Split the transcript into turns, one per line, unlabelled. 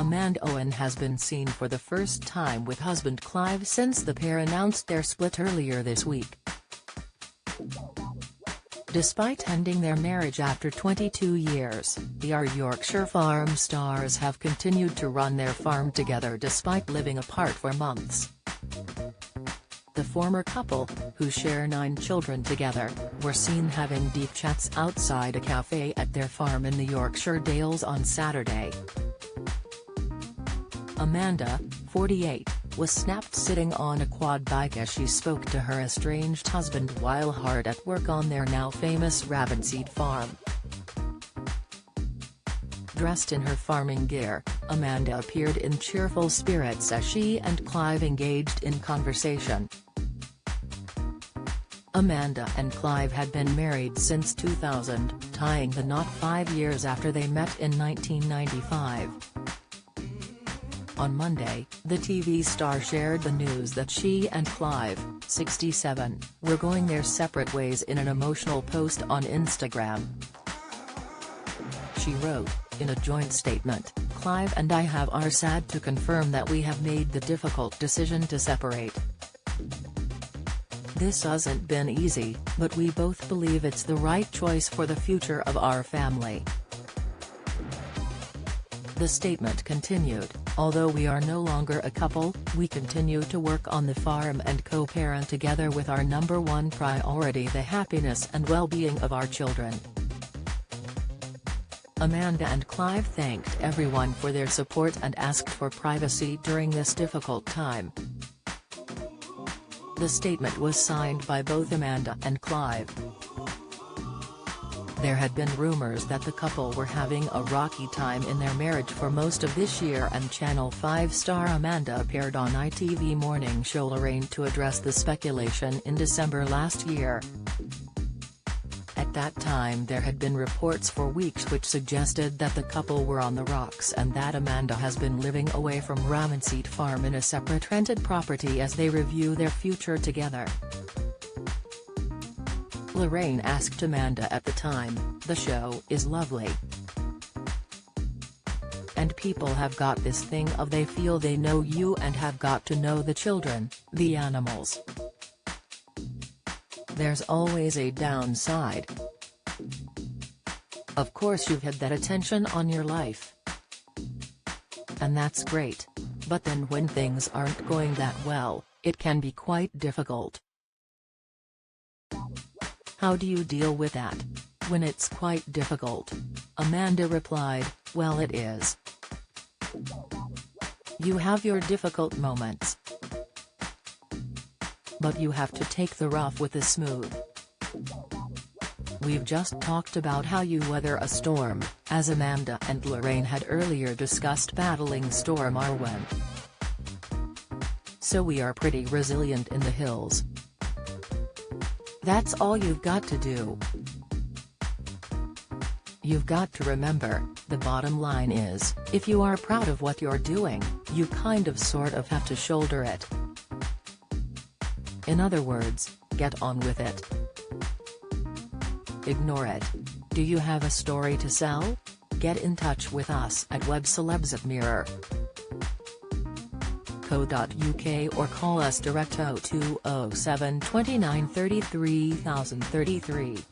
Amanda Owen has been seen for the first time with husband Clive since the pair announced their split earlier this week. Despite ending their marriage after 22 years, the Yorkshire farm stars have continued to run their farm together despite living apart for months. The former couple, who share 9 children together, were seen having deep chats outside a cafe at their farm in the Yorkshire Dales on Saturday. Amanda, 48, was snapped sitting on a quad bike as she spoke to her estranged husband while hard at work on their now famous Ravensseed farm. Dressed in her farming gear, Amanda appeared in cheerful spirits as she and Clive engaged in conversation. Amanda and Clive had been married since 2000, tying the knot 5 years after they met in 1995. On Monday, the TV star shared the news that she and Clive, 67, were going their separate ways in an emotional post on Instagram. She wrote, in a joint statement, "Clive and I are sad to confirm that we have made the difficult decision to separate. This hasn't been easy, but we both believe it's the right choice for the future of our family." The statement continued, "Although we are no longer a couple, we continue to work on the farm and co-parent together with our #1 priority, the happiness and well-being of our children." Amanda and Clive thanked everyone for their support and asked for privacy during this difficult time. The statement was signed by both Amanda and Clive. There had been rumors that the couple were having a rocky time in their marriage for most of this year, and Channel 5 star Amanda appeared on ITV morning show Lorraine to address the speculation in December last year. At that time there had been reports for weeks which suggested that the couple were on the rocks and that Amanda has been living away from Ravensseed farm in a separate rented property as they review their future together. Lorraine asked Amanda at the time, "The show is lovely. And people have got this thing of they feel they know you and have got to know the children, the animals. There's always a downside. Of course you've had that attention on your life. And that's great. But then when things aren't going that well, it can be quite difficult. How do you deal with that? When it's quite difficult?" Amanda replied, "Well, it is. You have your difficult moments. But you have to take the rough with the smooth. We've just talked about how you weather a storm," as Amanda and Lorraine had earlier discussed battling Storm Arwen. "So we are pretty resilient in the hills. That's all you've got to do. You've got to remember, the bottom line is, if you are proud of what you're doing, you kind of sort of have to shoulder it. In other words, get on with it. Ignore it. Do you have a story to sell? Get in touch with us at webcelebsofmirror.co.uk or call us direct 0207 29 33 033.